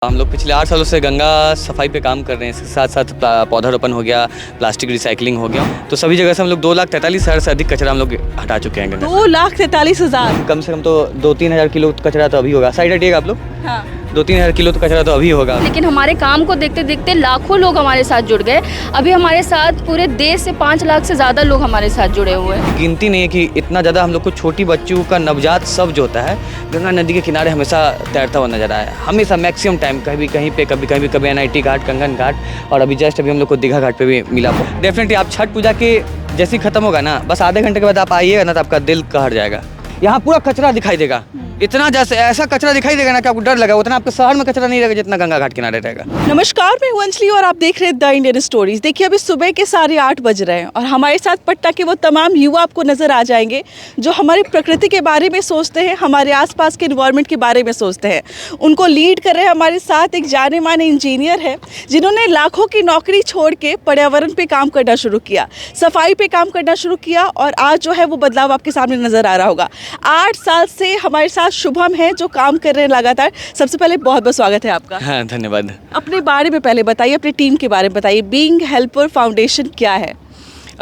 हम लोग पिछले 8 सालों से गंगा सफाई पे काम कर रहे हैं। इसके साथ साथ पौधारोपण हो गया, प्लास्टिक रिसाइकलिंग हो गया। तो सभी जगह से हम लोग 2,43,000 से अधिक कचरा हम लोग हटा चुके हैं गंगा। 2,43,000 कम से कम तो 2-3 हज़ार किलो कचरा तो अभी होगा। साइड हटिएगा आप लोग। हाँ। 2-3 हज़ार किलो तो कचरा तो अभी होगा। लेकिन हमारे काम को देखते देखते लाखों लोग हमारे साथ जुड़ गए। अभी हमारे साथ पूरे देश से 5 लाख से ज़्यादा लोग हमारे साथ जुड़े हुए हैं। गिनती नहीं है कि इतना ज़्यादा हम लोग को छोटी बच्चों का नवजात सब जो होता है गंगा नदी के किनारे हमेशा तैरता हुआ नजर आया है। हमेशा मैक्सिमम टाइम कभी NIT घाट, कंगन घाट, और अभी जस्ट अभी हम लोग को दीघा घाट पे भी मिला। डेफिनेटली आप छठ पूजा के जैसे ही खत्म होगा ना, बस आधे घंटे के बाद आप आइएगा ना तो आपका दिल कहर जाएगा। यहाँ पूरा कचरा दिखाई देगा, इतना जैसे ऐसा कचरा दिखाई देगा ना कि आपको डर लगा। उतना आपके शहर में कचरा नहीं रहेगा जितना गंगा घाट किनारे रहेगा। नमस्कार, मैं हूं अंजलि और आप देख रहे हैं द इंडियन स्टोरीज। देखिए अभी सुबह के 8:30 बज रहे हैं और हमारे साथ पटना के वो तमाम युवा आपको नजर आ जाएंगे जो हमारी प्रकृति के बारे में सोचते हैं, हमारे आसपास के एनवायरनमेंट के बारे में सोचते हैं। उनको लीड कर रहे हैं हमारे साथ एक जाने माने इंजीनियर है जिन्होंने लाखों की नौकरी छोड़ के पर्यावरण पे काम करना शुरू किया, सफाई पे काम करना शुरू किया और आज जो है वो बदलाव आपके सामने नजर आ रहा होगा। 8 साल से हमारे साथ शुभम है जो काम कर रहे हैं लगातार। सबसे पहले बहुत बहुत स्वागत है आपका। हाँ, धन्यवाद। अपने बारे में पहले बताइए, अपनी टीम के बारे में बताइए। बीइंग हेल्पर फाउंडेशन क्या है?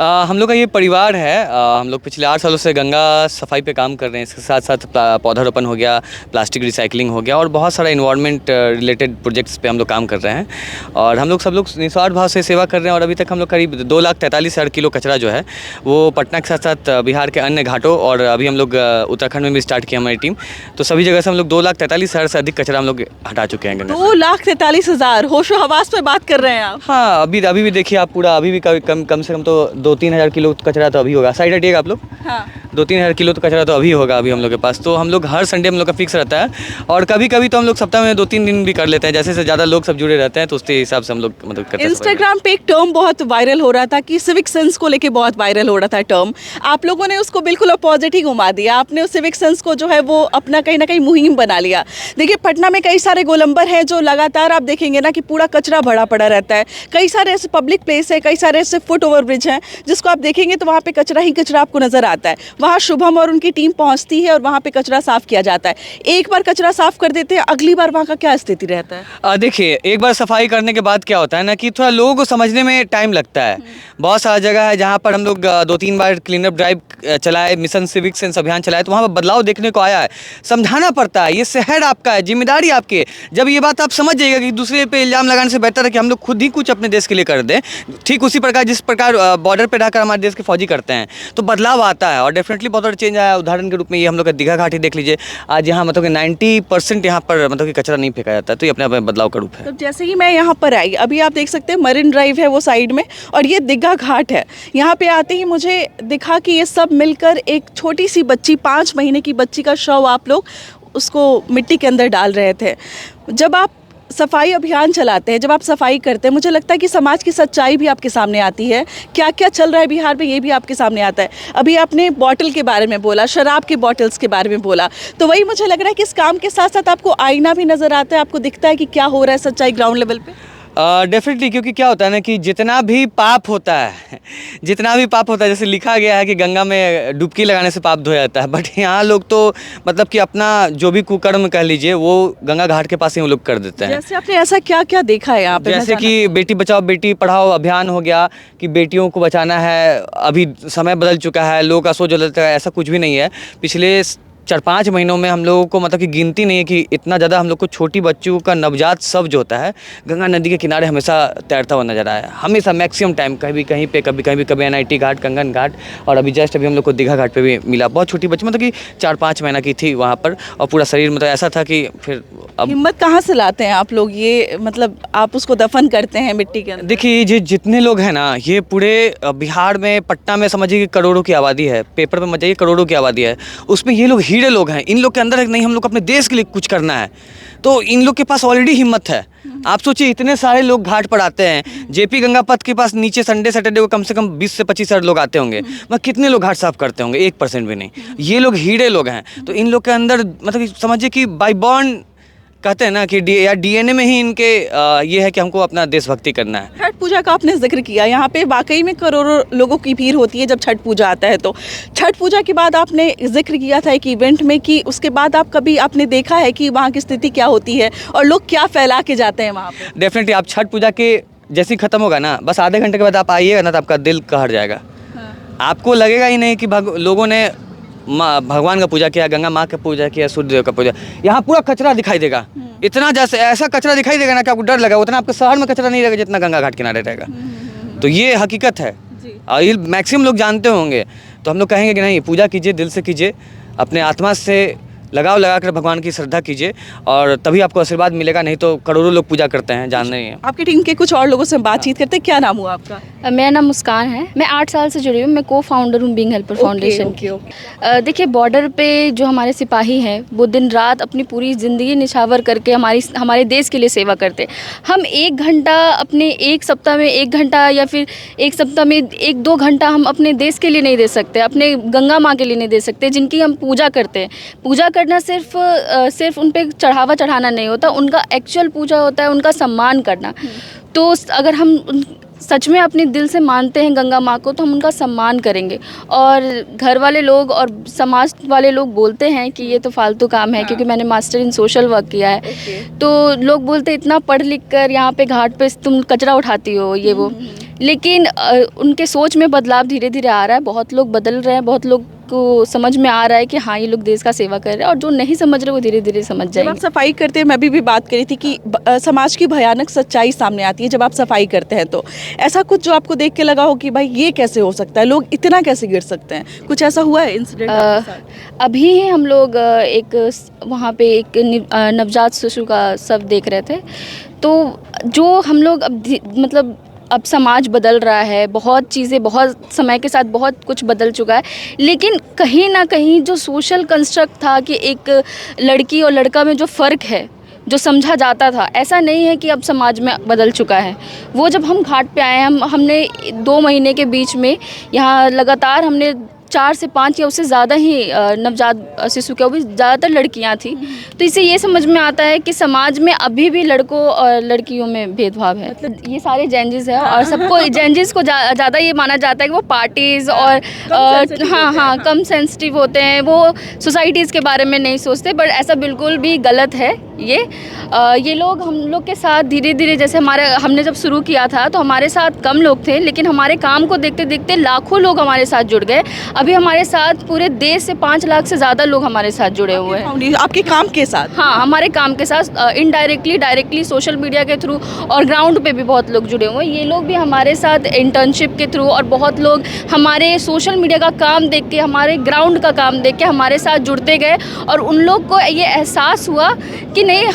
हम लोग का ये परिवार है। हम लोग पिछले 8 सालों से गंगा सफाई पे काम कर रहे हैं। इसके साथ साथ पौधारोपण हो गया, प्लास्टिक रिसाइकलिंग हो गया और बहुत सारा इन्वायरमेंट रिलेटेड प्रोजेक्ट्स पे हम लोग काम कर रहे हैं। और हम लोग सब लोग निस्वार्थ भाव से सेवा कर रहे हैं और अभी तक हम लोग करीब 2,43,000 किलो कचरा जो है वो पटना के साथ साथ बिहार के अन्य घाटों और अभी हम लोग उत्तराखंड में भी स्टार्ट किया हमारी टीम। तो सभी जगह से हम लोग 2,43,000 से अधिक कचरा हम लोग हटा चुके हैं गंगा। 2,43,000 होशो हवास पे बात कर रहे हैं आप। हाँ, अभी भी देखिए आप पूरा अभी भी कम से कम तो 2-3 हज़ार किलो कचरा तो अभी होगा। साइड हटिएगा आप लोग। हाँ। 2-3 हज़ार किलो तो कचरा तो अभी होगा अभी हम लोग के पास। तो हम लोग हर संडे हम लोग का फिक्स रहता है और कभी कभी तो हम लोग सप्ताह में 2-3 दिन भी कर लेते हैं। जैसे से ज़्यादा लोग सब जुड़े रहते हैं तो उसके हिसाब से हम लोग मतलब करते हैं। इंस्टाग्राम पे एक टर्म बहुत वायरल हो रहा था कि सिविक सेंस को लेके बहुत वायरल हो रहा था टर्म। आप लोगों ने उसको बिल्कुल अपोजिट ही घुमा दिया। आपने उस सिविक सेंस को जो है वो अपना कहीं ना कहीं मुहिम बना लिया। देखिए पटना में कई सारे गोलंबर हैं जो लगातार आप देखेंगे ना कि पूरा कचरा भरा पड़ा रहता है। कई सारे ऐसे पब्लिक प्लेस है, कई सारे ऐसे फुट ओवर ब्रिज हैं जिसको आप देखेंगे तो वहाँ पे कचरा ही कचरा आपको नजर आता है। वहाँ शुभम और उनकी टीम पहुँचती है और वहाँ पे कचरा साफ किया जाता है। एक बार कचरा साफ कर देते हैं, अगली बार वहाँ का क्या स्थिति रहता है? देखिए एक बार सफाई करने के बाद क्या होता है ना कि थोड़ा लोगों को समझने में टाइम लगता है। बहुत सारा जगह है जहाँ पर हम लोग 2-3 बार क्लीनअप ड्राइव चलाए, मिशन सिविक सेंस अभियान चलाए तो वहाँ पर बदलाव देखने को आया है। समझाना पड़ता है, ये शहर आपका है, जिम्मेदारी आपकी है। जब ये बात आप समझ जाइएगा कि दूसरे पे इल्ज़ाम लगाने से बेहतर है कि हम लोग खुद ही कुछ अपने देश के लिए कर दें। ठीक उसी प्रकार जिस प्रकार बॉर्डर पर रहकर हमारे देश के फौजी करते हैं तो बदलाव आता है और डेफिनेटली बहुत बड़ा चेंज आया। उदाहरण के रूप में ये हम लोग का दीघा घाट ही देख लीजिए। आज यहाँ मतलब कि 90% यहाँ पर मतलब कि कचरा नहीं फेंका जाता है। तो ये अपने आप में बदलाव का रूप है। तो जैसे कि मैं यहाँ पर आई, अभी आप देख सकते हैं मरीन ड्राइव है वो साइड में और ये दीघा घाट है। यहाँ पे आते ही मुझे दिखा कि ये सब मिलकर एक छोटी सी बच्ची, 5 महीने की बच्ची का शव आप लोग उसको मिट्टी के अंदर डाल रहे थे। जब आप सफाई अभियान चलाते हैं, जब आप सफाई करते हैं, मुझे लगता है कि समाज की सच्चाई भी आपके सामने आती है। क्या क्या चल रहा है बिहार में ये भी आपके सामने आता है। अभी आपने बॉटल के बारे में बोला, शराब के बॉटल्स के बारे में बोला, तो वही मुझे लग रहा है कि इस काम के साथ साथ आपको आईना भी नज़र आता है, आपको दिखता है कि क्या हो रहा है सच्चाई ग्राउंड लेवल पे। डेफिनेटली, क्योंकि क्या होता है ना कि जितना भी पाप होता है जैसे लिखा गया है कि गंगा में डुबकी लगाने से पाप धोया जाता है, बट यहाँ लोग तो मतलब कि अपना जो भी कुकर्म कह लीजिए वो गंगा घाट के पास ही वो लोग कर देते हैं। जैसे आपने ऐसा क्या क्या देखा है यहाँ पे? जैसे कि बेटी बचाओ बेटी पढ़ाओ अभियान हो गया कि बेटियों को बचाना है। अभी समय बदल चुका है, लोगों का सोच बदलता है, ऐसा कुछ भी नहीं है। पिछले 4-5 महीनों में हम लोगों को मतलब कि गिनती नहीं है कि इतना ज़्यादा हम लोग को छोटी बच्चों का नवजात सब जो होता है गंगा नदी के किनारे हमेशा तैरता हुआ नजर आया है। हमेशा मैक्सिमम टाइम कभी NIT घाट, कंगन घाट, और अभी जस्ट अभी हम लोग को दीघा घाट पे भी मिला। बहुत छोटी बच्ची मतलब कि 4-5 महीना की थी वहाँ पर और पूरा शरीर मतलब ऐसा था कि फिर अब हिम्मत कहाँ से लाते हैं आप लोग? ये मतलब आप उसको दफन करते हैं मिट्टी के अंदर? देखिए ये जितने लोग हैं ना, ये पूरे बिहार में पटना में समझिए कि करोड़ों की आबादी है। पेपर पे मत जाइए, करोड़ों की आबादी है। उसमें ये लोग हीरे लोग हैं। इन लोग के अंदर है नहीं हम लोग अपने देश के लिए कुछ करना है, तो इन लोग के पास ऑलरेडी हिम्मत है। आप सोचिए इतने सारे लोग घाट पर आते हैं। जेपी गंगा पथ के पास नीचे संडे सैटरडे को कम से कम 20 से 25 हज़ार लोग आते होंगे। मगर कितने लोग घाट साफ करते होंगे? 1% भी नहीं। ये लोग हीरे लोग हैं। तो इन लोग के अंदर मतलब समझिए कि बाय बॉर्न कहते हैं ना कि या डीएनए में ही इनके ये है कि हमको अपना देशभक्ति करना है। छठ पूजा का आपने जिक्र किया, यहाँ पे वाकई में करोड़ों लोगों की भीड़ होती है जब छठ पूजा आता है। तो छठ पूजा के बाद आपने जिक्र किया था एक इवेंट में कि उसके बाद आप कभी आपने देखा है कि वहाँ की स्थिति क्या होती है और लोग क्या फैला के जाते हैं वहाँ पे? डेफिनेटली आप छठ पूजा के जैसे ही खत्म होगा ना, बस आधे घंटे के बाद आप आइएगा ना तो आपका दिल कहर जाएगा। आपको लगेगा ही नहीं कि लोगों ने भगवान का पूजा किया, गंगा माँ का पूजा किया, सूर्य देव का पूजा। यहाँ पूरा कचरा दिखाई देगा, इतना जैसे ऐसा कचरा दिखाई देगा ना कि आपको डर लगा। उतना आपके शहर में कचरा नहीं रहेगा जितना गंगा घाट किनारे रहेगा। तो ये हकीकत है और ये मैक्सिमम लोग जानते होंगे। तो हम लोग कहेंगे कि नहीं, पूजा कीजिए, दिल से कीजिए, अपने आत्मा से लगाव लगाकर भगवान की श्रद्धा कीजिए और तभी आपको आशीर्वाद मिलेगा। नहीं तो करोड़ों लोग पूजा करते हैं, जान नहीं है। आपकी टीम के कुछ और लोगों से बातचीत करते हैं। क्या नाम हुआ आपका? मेरा नाम मुस्कान है। मैं 8 साल से जुड़ी हूँ। मैं को फाउंडर हूँ बीइंग हेल्पर फाउंडेशन की। देखिए, बॉर्डर पे जो हमारे सिपाही हैं वो दिन रात अपनी पूरी ज़िंदगी निछावर करके हमारे देश के लिए सेवा करते हैं। हम 1 घंटा अपने एक सप्ताह में 1 घंटा या फिर एक सप्ताह में 1-2 घंटा हम अपने देश के लिए नहीं दे सकते, अपने गंगा माँ के लिए नहीं दे सकते, जिनकी हम पूजा करते हैं। पूजा करना सिर्फ उन पे चढ़ावा चढ़ाना नहीं होता, उनका एक्चुअल पूजा होता है उनका सम्मान करना। तो अगर हम सच में अपने दिल से मानते हैं गंगा माँ को तो हम उनका सम्मान करेंगे। और घर वाले लोग और समाज वाले लोग बोलते हैं कि ये तो फालतू काम है, क्योंकि मैंने मास्टर इन सोशल वर्क किया है। तो लोग बोलते हैं इतना पढ़ लिख कर यहाँ पे घाट पे तुम कचरा उठाती हो, ये वो। लेकिन उनके सोच में बदलाव धीरे धीरे आ रहा है। बहुत लोग बदल रहे हैं, बहुत लोग को समझ में आ रहा है कि हाँ, ये लोग देश का सेवा कर रहे हैं। और जो नहीं समझ रहे वो धीरे धीरे समझ जाएंगे। जब आप सफाई करते हैं, मैं भी बात करी थी कि समाज की भयानक सच्चाई सामने आती है जब आप सफाई करते हैं। तो ऐसा कुछ जो आपको देख के लगा हो कि भाई ये कैसे हो सकता है, लोग इतना कैसे गिर सकते हैं, कुछ ऐसा हुआ है इंसिडेंट? अभी ही हम लोग वहाँ पे एक नवजात शिशु का शव देख रहे थे। तो जो हम लोग अब समाज बदल रहा है, बहुत चीज़ें बहुत समय के साथ बहुत कुछ बदल चुका है। लेकिन कहीं ना कहीं जो सोशल कंस्ट्रक्ट था कि एक लड़की और लड़का में जो फ़र्क है, जो समझा जाता था, ऐसा नहीं है कि अब समाज में बदल चुका है। वो जब हम घाट पे आए, हमने 2 महीने के बीच में यहाँ लगातार हमने 4 से 5 या उससे ज़्यादा ही नवजात शिशु के, वो भी ज़्यादातर लड़कियां थी। तो इससे ये समझ में आता है कि समाज में अभी भी लड़कों और लड़कियों में भेदभाव है। मतलब ये सारे जेंजिस है और सबको जेंजिस को ज़्यादा ये माना जाता है कि वो पार्टीज़ और कम सेंसिटिव होते हैं, वो सोसाइटीज़ के बारे में नहीं सोचते। बट ऐसा बिल्कुल भी गलत है। ये लोग हम लोग के साथ धीरे धीरे, जैसे हमने जब शुरू किया था तो हमारे साथ कम लोग थे, लेकिन हमारे काम को देखते देखते लाखों लोग हमारे साथ जुड़ गए। अभी हमारे साथ पूरे देश से 5 लाख से ज़्यादा लोग हमारे साथ जुड़े हुए हैं। आपके काम के साथ? हाँ, हमारे काम के साथ इनडायरेक्टली, डायरेक्टली सोशल मीडिया के थ्रू और ग्राउंड पे भी बहुत लोग जुड़े हुए हैं। ये लोग भी हमारे साथ इंटर्नशिप के थ्रू, और बहुत लोग हमारे सोशल मीडिया का काम देख के, हमारे ग्राउंड का काम देख के हमारे साथ जुड़ते गए। और उन लोग को ये एहसास हुआ कि नहीं,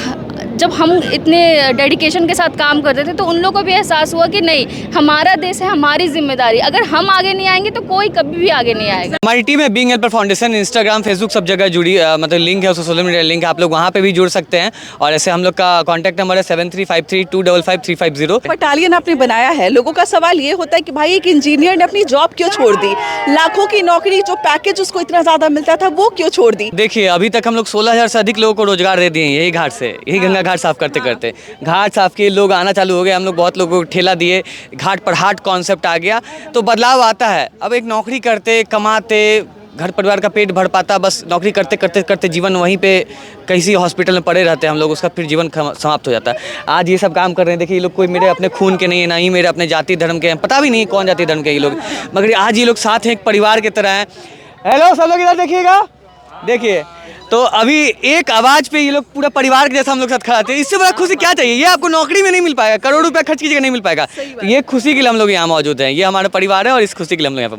जब हम इतने डेडिकेशन के साथ काम करते थे तो उन लोगों को भी एहसास हुआ कि नहीं, हमारा देश है, हमारी जिम्मेदारी। अगर हम आगे नहीं आएंगे तो कोई कभी भी आगे नहीं आएगा। हमारी टीम है being helper foundation, Instagram, Facebook सब जगह जुड़ी, मतलब लिंक है, सोशल मीडिया लिंक है, आप लोग वहाँ पे भी जुड़ सकते हैं। और ऐसे हम लोग का कॉन्टैक्ट नंबर है 7353255350। बटालियन आपने बनाया है, लोगों का सवाल ये होता है कि भाई एक इंजीनियर ने अपनी जॉब क्यों छोड़ दी, लाखों की नौकरी, जो पैकेज उसको इतना ज़्यादा मिलता था, वो क्यों छोड़ दी? देखिए, अभी तक हम लोग 16,000 से अधिक लोगों को रोजगार दे दिए हैं यही घाट से, यही गंगा घाट साफ करते करते। घाट साफ किए, लोग आना चालू हो गए, हम लोग बहुत लोगों को ठेला दिए, घाट पर हाट कॉन्सेप्ट आ गया, तो बदलाव आता है। अब एक नौकरी करते, कमाते, घर परिवार का पेट भर पाता, बस नौकरी करते करते करते जीवन वहीं पे किसी हॉस्पिटल में पड़े रहते हैं हम लोग, उसका फिर जीवन समाप्त हो जाता है। आज ये सब काम कर रहे हैं, देखिए ये लोग कोई मेरे अपने खून के नहीं है, ना ही मेरे अपने जाति धर्म के हैं, पता भी नहीं कौन जाति धर्म के ये लोग, मगर आज ये लोग साथ हैं, एक परिवार की तरह हैं। हेलो सब लोग इधर देखिएगा, देखिए। तो अभी एक आवाज़ पे ये लोग पूरा परिवार के जैसा हम लोग साथ खड़ा थे। इससे बड़ा खुशी क्या चाहिए? ये आपको नौकरी में नहीं मिल पाएगा, करोड़ रुपया खर्च कीजिएगा नहीं मिल पाएगा। ये खुशी के लिए हम लोग यहाँ मौजूद हैं, ये हमारा परिवार है और इस खुशी के लिए हम लोग यहाँ पर